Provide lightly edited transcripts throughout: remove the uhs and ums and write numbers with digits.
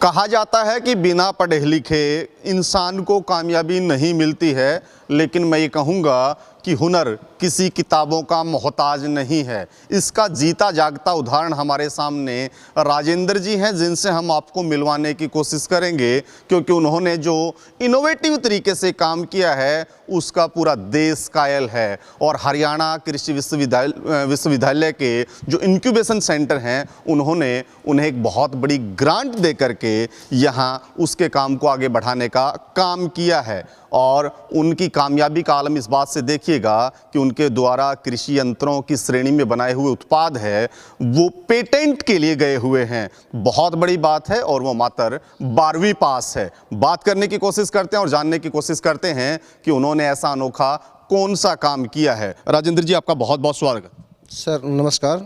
कहा जाता है कि बिना पढ़े लिखे इंसान को कामयाबी नहीं मिलती है, लेकिन मैं ये कहूँगा कि हुनर किसी किताबों का मोहताज नहीं है। इसका जीता जागता उदाहरण हमारे सामने राजेंद्र जी हैं, जिनसे हम आपको मिलवाने की कोशिश करेंगे, क्योंकि उन्होंने जो इनोवेटिव तरीके से काम किया है उसका पूरा देश कायल है। और हरियाणा कृषि विश्वविद्यालय के जो इंक्यूबेशन सेंटर हैं, उन्होंने उन्हें एक बहुत बड़ी ग्रांट दे करके यहाँ उसके काम को आगे बढ़ाने का काम किया है। और उनकी कामयाबी का आलम इस बात से देखिएगा कि उनके द्वारा कृषि यंत्रों की श्रेणी में बनाए हुए उत्पाद है वो पेटेंट के लिए गए हुए हैं। बहुत बड़ी बात है, और वो मात्र 12वीं पास है। बात करने की कोशिश करते हैं और जानने की कोशिश करते हैं कि उन्होंने ऐसा अनोखा कौन सा काम किया है। राजेंद्र जी, आपका बहुत बहुत स्वागत। सर नमस्कार।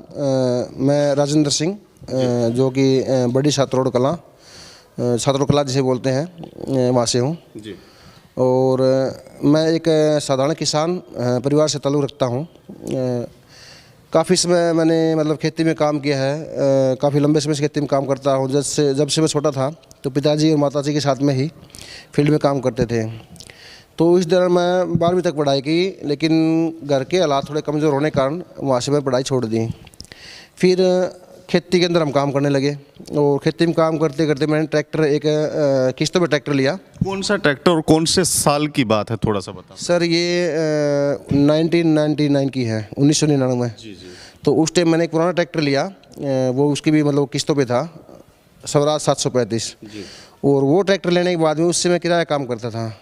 मैं राजेंद्र सिंह, जो कि बड़ी छात्रोड़ कला जिसे बोलते हैं, वहाँ से हूँ जी। और मैं एक साधारण किसान परिवार से ताल्लुक़ रखता हूँ। काफ़ी समय मैंने मतलब खेती में काम किया है, काफ़ी लंबे समय से खेती में काम करता हूँ। जब से मैं छोटा था तो पिताजी और माताजी के साथ में ही फील्ड में काम करते थे। तो इस दौरान मैं 12वीं तक पढ़ाई की, लेकिन घर के हालात थोड़े कमज़ोर होने के कारण वहाँ से मैं पढ़ाई छोड़ दी। फिर खेती के अंदर हम काम करने लगे, और खेती में काम करते करते मैंने ट्रैक्टर एक किस्तों पे ट्रैक्टर लिया। कौन सा ट्रैक्टर और कौन से साल की बात है, थोड़ा सा बताओ। सर ये 1999 की है, 1999 में जी। तो उस टाइम मैंने एक पुराना ट्रैक्टर लिया, वो उसकी भी मतलब किस्तों पे था, स्वराज 735 जी। और वो ट्रैक्टर लेने के बाद में उससे मैं किराया काम करता था।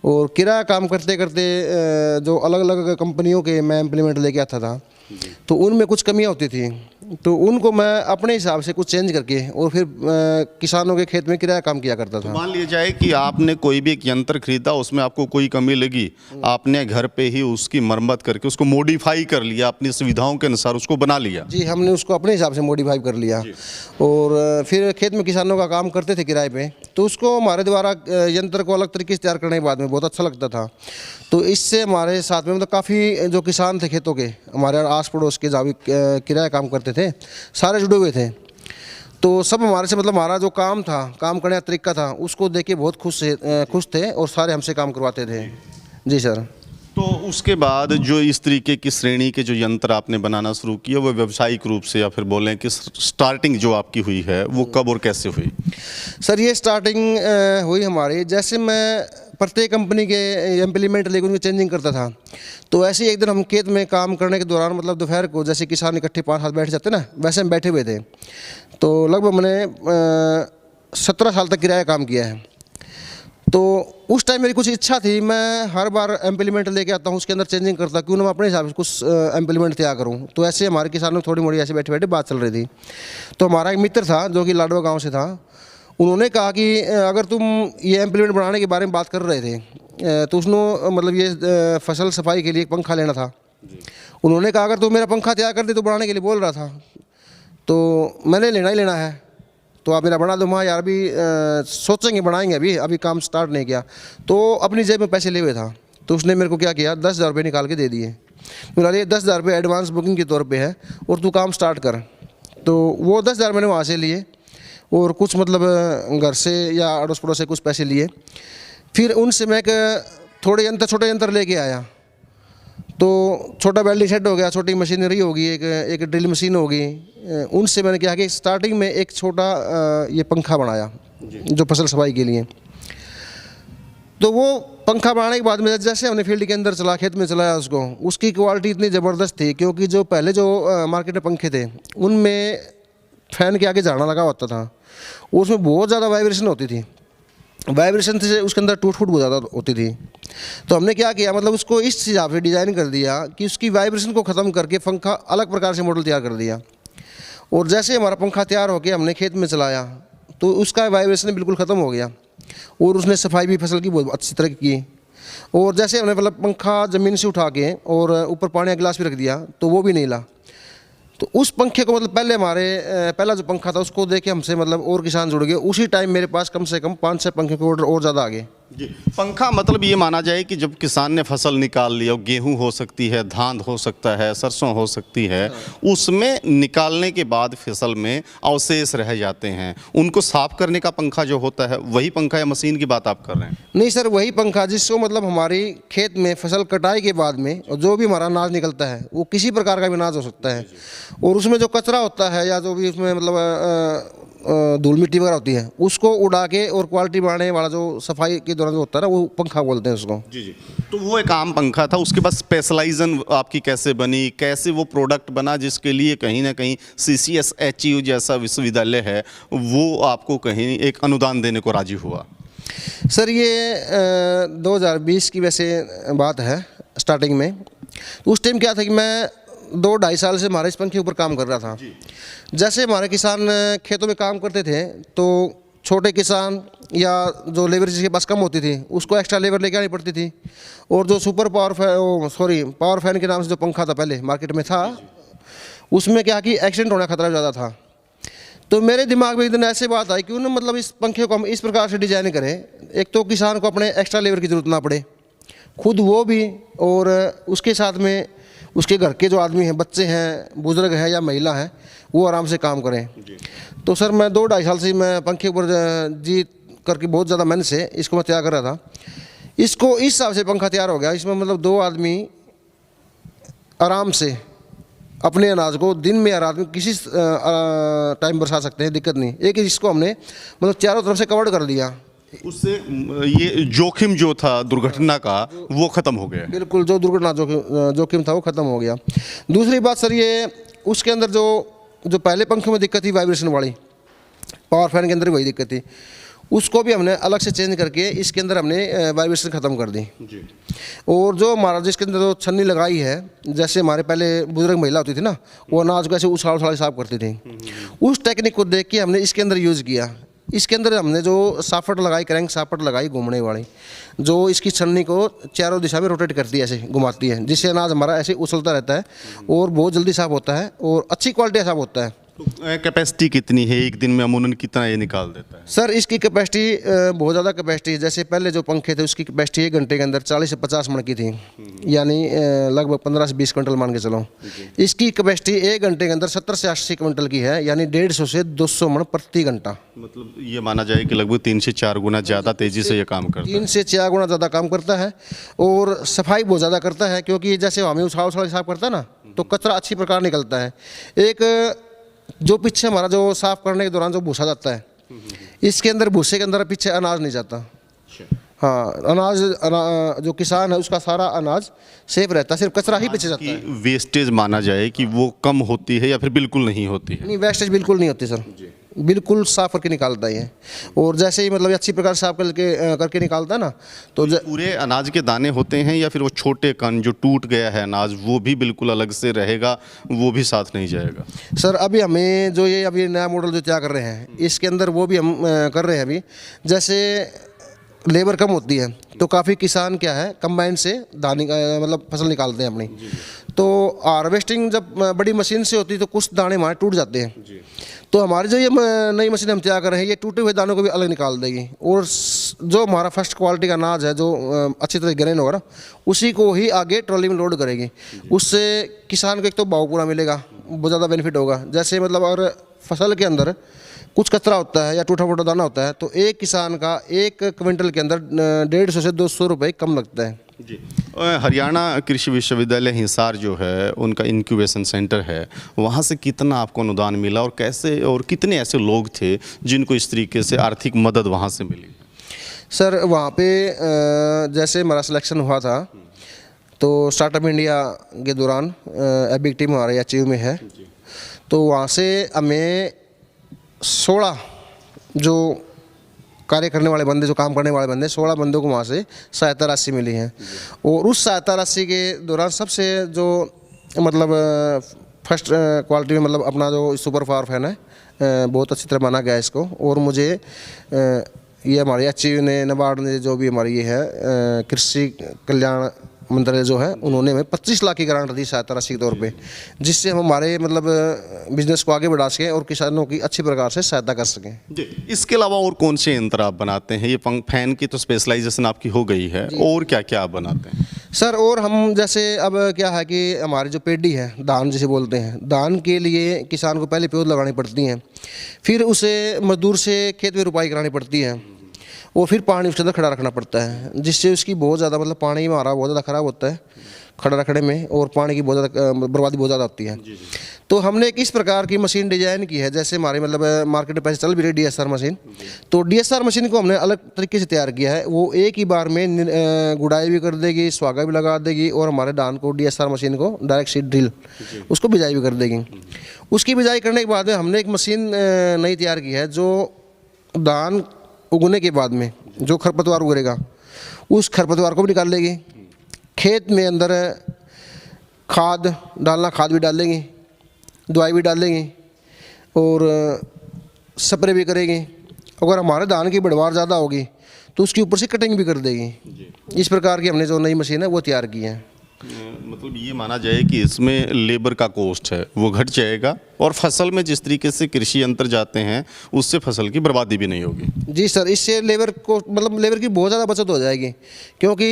और किराया काम करते करते जो अलग अलग कंपनियों के मैं इम्प्लीमेंट लेके आता था, तो उनमें कुछ कमियां होती थी, तो उनको मैं अपने हिसाब से कुछ चेंज करके और फिर किसानों के खेत में किराया काम किया करता था। तो मान लिया जाए कि आपने कोई भी एक यंत्र खरीदा, उसमें आपको कोई कमी लगी, आपने घर पे ही उसकी मरम्मत करके उसको मॉडिफाई कर लिया, अपनी सुविधाओं के अनुसार उसको बना लिया। जी, हमने उसको अपने हिसाब से मॉडिफाई कर लिया। और फिर खेत में किसानों का काम करते थे किराए पे, तो उसको हमारे द्वारा यंत्र को अलग तरीके से तैयार करने के बाद में बहुत अच्छा लगता था। तो इससे हमारे साथ में मतलब काफ़ी जो किसान थे खेतों के, हमारे आस पड़ोस के जहाँ भी किराया काम करते थे, सारे जुड़े हुए थे। तो सब हमारे से मतलब हमारा जो काम था, काम करने का तरीका था, उसको देख के बहुत खुश थे, और सारे हमसे काम करवाते थे जी सर। तो उसके बाद जो इस तरीके की श्रेणी के जो यंत्र आपने बनाना शुरू किया, वो व्यावसायिक रूप से, या फिर बोलें कि स्टार्टिंग जो आपकी हुई है वो कब और कैसे हुई? सर ये स्टार्टिंग हुई हमारी, जैसे मैं प्रत्येक कंपनी के इम्प्लीमेंट लेकर उनकी चेंजिंग करता था। तो ऐसे ही एक दिन हम खेत में काम करने के दौरान मतलब दोपहर को जैसे किसान इकट्ठे 5 हाथ बैठ जाते ना, वैसे हम बैठे हुए थे। तो लगभग मैंने 17 साल तक किराया काम किया है। तो उस टाइम मेरी कुछ इच्छा थी, मैं हर बार इम्प्लीमेंट लेके आता हूँ, उसके अंदर चेंजिंग करता, क्यों ना मैं अपने हिसाब से कुछ इम्प्लीमेंट तैयार करूँ। तो ऐसे हमारे किसानों में थोड़ी मोड़ी ऐसे बैठे बैठे बात चल रही थी। तो हमारा एक मित्र था जो कि लाडवा गाँव से था, उन्होंने कहा कि अगर तुम ये इम्प्लीमेंट बनाने के बारे में बात कर रहे थे, तो उसने मतलब ये फसल सफाई के लिए एक पंखा लेना था। उन्होंने कहा अगर तू मेरा पंखा तैयार कर दे, तो बनाने के लिए बोल रहा था, तो मैंने लेना ही लेना है, तो आप मेरा बना दो। मैं यार अभी सोचेंगे, बनाएंगे, अभी काम स्टार्ट नहीं किया। तो अपनी जेब में पैसे ले हुए था, तो उसने मेरे को क्या किया, 10,000 रुपये निकाल के दे दिए। बोला ये 10,000 रुपये एडवांस बुकिंग के तौर पे है, और तू काम स्टार्ट कर। तो वो 10,000 मैंने वहाँ से लिए, और कुछ मतलब घर से या अड़ोस पड़ोस से कुछ पैसे लिए। फिर उनसे मैं छोटे यंत्र लेके आया। तो छोटा वेल्डिंग शेड हो गया, छोटी मशीनरी होगी, एक ड्रिल मशीन होगी। उनसे मैंने क्या कि स्टार्टिंग में एक छोटा ये पंखा बनाया जो फसल सफाई के लिए। तो वो पंखा बनाने के बाद में जैसे हमने फील्ड के अंदर चला, खेत में चलाया उसको, उसकी क्वालिटी इतनी ज़बरदस्त थी, क्योंकि जो पहले जो मार्केट में पंखे थे उनमें फ़ैन के आगे झाड़ना लगा होता था, उसमें बहुत ज़्यादा वाइब्रेशन होती थी। वाइब्रेशन से उसके अंदर टूट फूट बहुत ज़्यादा होती थी। तो हमने क्या किया, मतलब उसको इस हिसाब से डिज़ाइन कर दिया कि उसकी वाइब्रेशन को ख़त्म करके पंखा अलग प्रकार से मॉडल तैयार कर दिया। और जैसे हमारा पंखा तैयार होकर हमने खेत में चलाया, तो उसका वाइब्रेशन बिल्कुल ख़त्म हो गया, और उसने सफाई भी फसल की बहुत अच्छी तरह की। और जैसे हमने मतलब पंखा ज़मीन से उठा के और ऊपर पानी का गिलास भी रख दिया, तो वो भी नहीं ला। तो उस पंखे को मतलब पहला जो पंखा था उसको देख के हमसे मतलब और किसान जुड़ गए। उसी टाइम मेरे पास कम से कम 5-6 पंखे के ऑर्डर और ज़्यादा आ गए। जी, पंखा मतलब ये माना जाए कि जब किसान ने फसल निकाल ली और गेहूं हो सकती है, धान हो सकता है, सरसों हो सकती है, उसमें निकालने के बाद फसल में अवशेष रह जाते हैं, उनको साफ करने का पंखा जो होता है वही पंखा या मशीन की बात आप कर रहे हैं? नहीं सर, वही पंखा जिसको मतलब हमारी खेत में फसल कटाई के बाद में और जो भी हमारा अनाज निकलता है वो किसी प्रकार का भी अनाज हो सकता है, और उसमें जो कचरा होता है या जो भी उसमें मतलब धूल मिट्टी वगैरह होती है उसको उड़ा के और क्वालिटी बढ़ाने वाला जो सफाई के दौरान जो होता है ना वो पंखा बोलते हैं उसको। जी जी। तो वो एक आम पंखा था, उसके बाद स्पेशलाइजेशन आपकी कैसे बनी, कैसे वो प्रोडक्ट बना जिसके लिए कहीं ना कहीं CCSHU जैसा विश्वविद्यालय है वो आपको कहीं एक अनुदान देने को राजी हुआ? सर ये 2020 की वैसे बात है स्टार्टिंग में। उस टाइम क्या था कि मैं 2-2.5 साल से हमारे इस पंखे के ऊपर काम कर रहा था। जैसे हमारे किसान खेतों में काम करते थे तो छोटे किसान या जो लेबर जिसके पास कम होती थी उसको एक्स्ट्रा लेबर लेके आनी पड़ती थी, और जो सुपर पावर फैन के नाम से जो पंखा था पहले मार्केट में था उसमें क्या कि एक्सीडेंट होने का खतरा ज़्यादा था। तो मेरे दिमाग में एक दिन ऐसे बात आई क्यों ना मतलब इस पंखे को हम इस प्रकार से डिजाइन करें, एक तो किसान को अपने एक्स्ट्रा लेबर की ज़रूरत ना पड़े, खुद वो भी और उसके साथ में उसके घर के जो आदमी हैं, बच्चे हैं, बुजुर्ग हैं या महिला हैं, वो आराम से काम करें। तो सर मैं 2-2.5 साल से मैं पंखे ऊपर जी करके बहुत ज़्यादा मेहनत से इसको मैं तैयार कर रहा था। इसको इस हिसाब से पंखा तैयार हो गया, इसमें मतलब 2 आदमी आराम से अपने अनाज को दिन में या रात में किसी टाइम बरसा सकते हैं, दिक्कत नहीं। एक इसको हमने मतलब चारों तरफ से कवर्ड कर दिया, उससे ये जोखिम जो था दुर्घटना का वो खत्म हो गया। बिल्कुल जो दुर्घटना जोखिम था वो खत्म हो गया। दूसरी बात सर ये उसके अंदर जो पहले पंखे में दिक्कत थी वाइब्रेशन वाली, पावर फैन के अंदर वही दिक्कत थी, उसको भी हमने अलग से चेंज करके इसके अंदर हमने वाइब्रेशन ख़त्म कर दी जी। और जो हमारा जिसके अंदर जो छन्नी लगाई है, जैसे हमारे पहले बुजुर्ग महिला होती थी ना वो अनाज को ऐसे उछाल उछाल साफ करती थी, उस टेक्निक को देख के हमने इसके अंदर यूज़ किया। इसके अंदर हमने जो साफट लगाई, क्रैंक साफट लगाई घूमने वाली, जो इसकी छन्नी को चारों दिशा में रोटेट करती है, ऐसे घुमाती है, जिससे अनाज हमारा ऐसे उछलता रहता है और बहुत जल्दी साफ होता है और अच्छी क्वालिटी का साफ होता है। तो कैपेसिटी कितनी है, एक दिन में अमूमन कितना ये निकाल देता है? सर इसकी कैपेसिटी बहुत ज़्यादा कैपेसिटी है। जैसे पहले जो पंखे थे उसकी कैपेसिटी 1 घंटे के अंदर 40 से 50 मन की थी, यानी लगभग 15 से 20 क्विंटल मान के चलो। इसकी कैपेसिटी 1 घंटे के अंदर 70 से 80 क्विंटल की है, यानी 150 से 200 मन प्रति घंटा। मतलब ये माना जाए कि लगभग 3 से 4 गुना ज़्यादा तेज़ी से ये काम करता है। 3 से 4 गुना ज़्यादा काम करता है और सफाई बहुत ज़्यादा करता है, क्योंकि जैसे हमें उछाल उछाल साफ करता है ना तो कचरा अच्छी प्रकार निकलता है। एक जो पीछे हमारा जो साफ करने के दौरान जो भूसा जाता है, इसके अंदर भूसे के अंदर पीछे अनाज नहीं जाता। हाँ, जो किसान है उसका सारा अनाज सेफ रहता है, सिर्फ कचरा ही पीछे जाता है। वेस्टेज माना जाए कि वो कम होती है या फिर बिल्कुल नहीं होती है? नहीं, वेस्टेज बिल्कुल नहीं होती सर, बिल्कुल साफ करके निकालता ही है। और जैसे ही मतलब अच्छी प्रकार साफ करके निकालता है ना तो पूरे अनाज के दाने होते हैं या फिर वो छोटे कण जो टूट गया है अनाज वो भी बिल्कुल अलग से रहेगा, वो भी साथ नहीं जाएगा? सर अभी हमें जो ये अभी नया मॉडल जो तैयार कर रहे हैं इसके अंदर वो भी हम कर रहे हैं। अभी जैसे लेबर कम होती है तो काफ़ी किसान क्या है कंबाइन से दाने मतलब फसल निकालते हैं अपनी, तो हार्वेस्टिंग जब बड़ी मशीन से होती है तो कुछ दाने हमारे टूट जाते हैं। तो हमारी जो ये नई मशीन हम तैयार कर रहे हैं ये टूटे हुए दानों को भी अलग निकाल देगी, और जो हमारा फर्स्ट क्वालिटी का अनाज है जो अच्छी तरह ग्रेन होगा ना उसी को ही आगे ट्रॉली में लोड करेगी। उससे किसान को एक तो भाव पूरा मिलेगा, बहुत ज़्यादा बेनिफिट होगा। जैसे मतलब अगर फसल के अंदर कुछ कचरा होता है या टूटा फूटा दाना होता है तो एक किसान का 1 क्विंटल के अंदर 150 से 200 रुपये कम लगता है जी। हरियाणा कृषि विश्वविद्यालय हिसार जो है उनका इंक्यूबेशन सेंटर है, वहाँ से कितना आपको अनुदान मिला और कैसे और कितने ऐसे लोग थे जिनको इस तरीके से आर्थिक मदद वहाँ से मिली? सर वहाँ पे जैसे हमारा सिलेक्शन हुआ था तो स्टार्टअप इंडिया के दौरान एबिक टीम हमारे HU में है, तो वहाँ से हमें 16 जो कार्य करने वाले बंदे, जो काम करने वाले बंदे, 16 बंदों को वहाँ से सहायता राशि मिली है। और उस सहायता राशि के दौरान सबसे जो मतलब फर्स्ट क्वालिटी में मतलब अपना जो सुपर पावर फैन है बहुत अच्छी तरह माना गया इसको। और मुझे ये हमारे HU ने, नाबार्ड ने जो भी हमारी ये है कृषि कल्याण मंत्रालय जो है उन्होंने हमें 25 लाख की ग्रांट दी सहायता राशि के तौर पे, जिससे हम हमारे मतलब बिजनेस को आगे बढ़ा सकें और किसानों की अच्छी प्रकार से सहायता कर सकें। जी, इसके अलावा और कौन से यंत्र आप बनाते हैं? ये फैन की तो स्पेशलाइजेशन आपकी हो गई है, और क्या क्या आप बनाते हैं? सर और हम जैसे अब क्या है कि हमारी जो पेडी है, धान जिसे बोलते हैं, धान के लिए किसान को पहले पौध लगानी पड़ती हैं, फिर उसे मजदूर से खेत में रुपाई करानी पड़ती है, और फिर पानी उसके अंदर खड़ा रखना पड़ता है, जिससे उसकी बहुत ज़्यादा मतलब पानी हमारा बहुत ज़्यादा ख़राब होता है खड़ा रखने में, और पानी की बहुत ज़्यादा बर्बादी बहुत ज़्यादा होती है। तो हमने एक इस प्रकार की मशीन डिजाइन की है, जैसे हमारे मतलब मार्केट में पैसे चल भी रही DSR मशीन, तो DSR मशीन को हमने अलग तरीके से तैयार किया है। वो एक ही बार में गुड़ाई भी कर देगी, स्वागा भी लगा देगी, और हमारे धान को DSR मशीन को डायरेक्ट सीड ड्रिल उसको बिजाई भी कर देगी। उसकी बिजाई करने के बाद में हमने एक मशीन नई तैयार की है, जो धान उगने के बाद में जो खरपतवार उगेगा उस खरपतवार को भी निकाल लेगी, खेत में अंदर खाद डालना, खाद भी डालेंगी, दवाई भी डालेंगी, और स्प्रे भी करेंगी। अगर हमारे धान की पैदावार ज़्यादा होगी तो उसके ऊपर से कटिंग भी कर देगी। इस प्रकार की हमने जो नई मशीन है वो तैयार की है। मतलब ये माना जाए कि इसमें लेबर का कॉस्ट है वो घट जाएगा, और फसल में जिस तरीके से कृषि यंत्र जाते हैं उससे फसल की बर्बादी भी नहीं होगी। जी सर, इससे लेबर को मतलब लेबर की बहुत ज़्यादा बचत हो जाएगी, क्योंकि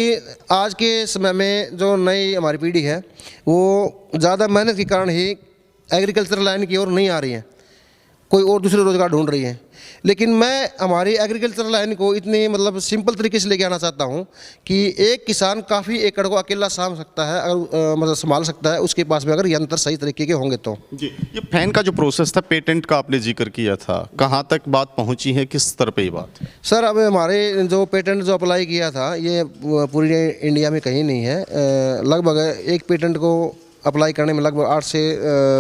आज के समय में जो नई हमारी पीढ़ी है वो ज़्यादा मेहनत के कारण ही एग्रीकल्चर लाइन की ओर नहीं आ रही है, कोई और दूसरे रोज़गार ढूंढ रही है। लेकिन मैं हमारी एग्रीकल्चर लाइन को इतनी मतलब सिंपल तरीके से लेके आना चाहता हूँ कि एक किसान काफ़ी एकड़ को अकेला साम सकता है, अगर मतलब संभाल सकता है, उसके पास में अगर यंत्र सही तरीके के होंगे तो। जी, ये फैन का जो प्रोसेस था, पेटेंट का आपने जिक्र किया था, कहाँ तक बात पहुँची है, किस स्तर पे ये बात? सर अब हमारे जो पेटेंट जो अप्लाई किया था ये पूरी इंडिया में कहीं नहीं है। लगभग एक पेटेंट को अप्लाई करने में लगभग 8 से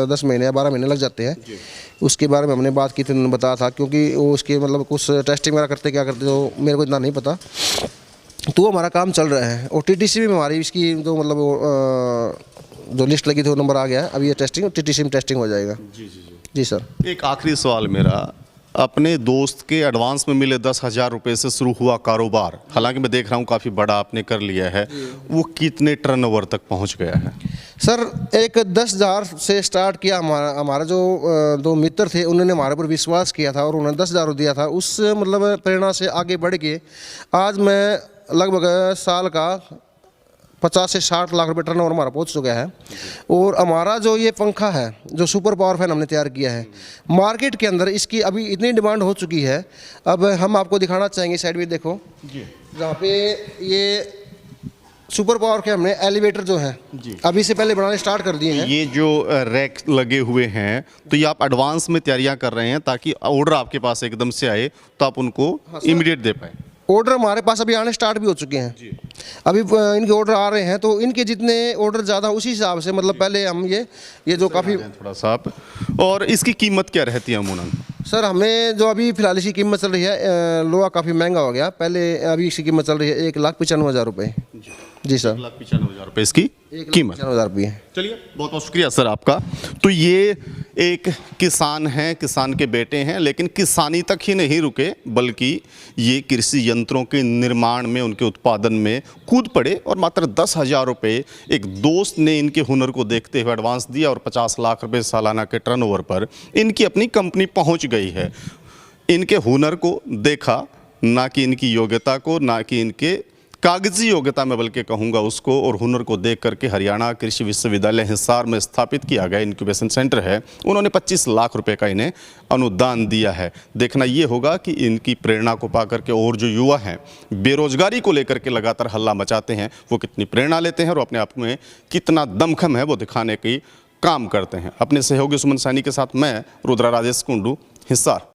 10 महीने या 12 महीने लग जाते हैं। उसके बारे में हमने बात की थी, उन्होंने बताया था, क्योंकि वो उसके मतलब कुछ टेस्टिंग वगैरह करते क्या करते तो मेरे को इतना नहीं पता। तो हमारा काम चल रहा है, और TTC में हमारी इसकी जो मतलब जो लिस्ट लगी थी वो नंबर आ गया है। अभी ये टेस्टिंग TTC में टेस्टिंग हो जाएगा। जी सर। एक आखिरी सवाल मेरा, अपने दोस्त के एडवांस में मिले 10,000 रुपये से शुरू हुआ कारोबार, हालांकि मैं देख रहा हूँ काफ़ी बड़ा आपने कर लिया है, वो कितने टर्नओवर तक पहुँच गया है? सर एक 10,000 से स्टार्ट किया। हमारा जो दो मित्र थे उन्होंने हमारे पर विश्वास किया था और उन्होंने 10,000 दिया था। उस मतलब प्रेरणा से आगे बढ़ के आज मैं लगभग साल का 50 से 60 लाख रुपए टर्नओवर हमारा पहुंच चुका है। और हमारा जो ये पंखा है, जो सुपर पावर फैन हमने तैयार किया है, मार्केट के अंदर इसकी अभी इतनी डिमांड हो चुकी है। अब हम आपको दिखाना चाहेंगे, साइड में देखो जहाँ पे ये सुपर पावर के हमने एलिवेटर जो है अभी से पहले बनाने स्टार्ट कर दिए हैं। ये जो रैक लगे हुए हैं, तो ये आप एडवांस में तैयारियां कर रहे हैं ताकि ऑर्डर आपके पास एकदम से आए तो आप उनको इमीडिएट दे पाए? ऑर्डर हमारे पास अभी आने स्टार्ट भी हो चुके हैं। अभी इनके ऑर्डर आ रहे हैं, तो इनके जितने ऑर्डर ज़्यादा उसी हिसाब से मतलब पहले हम ये जो काफ़ी थोड़ा सा आप, और इसकी कीमत क्या रहती है अमूमन? सर हमें जो अभी फिलहाल इसकी कीमत चल रही है, लोहा काफ़ी महंगा हो गया, पहले अभी इसकी कीमत चल रही है 1,95,000 रुपये। जी सर, 1,95,000 रुपये इसकी कीमत। 1,95,000 रुपये। चलिए, बहुत बहुत शुक्रिया सर आपका। तो ये एक किसान हैं, किसान के बेटे हैं, लेकिन किसानी तक ही नहीं रुके, बल्कि ये कृषि यंत्रों के निर्माण में, उनके उत्पादन में कूद पड़े, और मात्र 10,000 रुपये एक दोस्त ने इनके हुनर को देखते हुए एडवांस दिया, और 50 लाख रुपये सालाना के टर्नओवर पर इनकी अपनी कंपनी पहुंच गई है। इनके हुनर को देखा, ना कि इनकी योग्यता को, ना कि इनके कागजी योग्यता में, बल्कि कहूँगा उसको, और हुनर को देख करके हरियाणा कृषि विश्वविद्यालय हिसार में स्थापित किया गया इनक्यूबेशन सेंटर है, उन्होंने 25 लाख रुपए का इन्हें अनुदान दिया है। देखना ये होगा कि इनकी प्रेरणा को पा करके और जो युवा हैं बेरोजगारी को लेकर के लगातार हल्ला मचाते हैं, वो कितनी प्रेरणा लेते हैं और अपने आप में कितना दमखम है वो दिखाने की काम करते हैं। अपने सहयोगी सुमन सैनी के साथ मैं रुद्रा राजेश कुंडू, हिसार।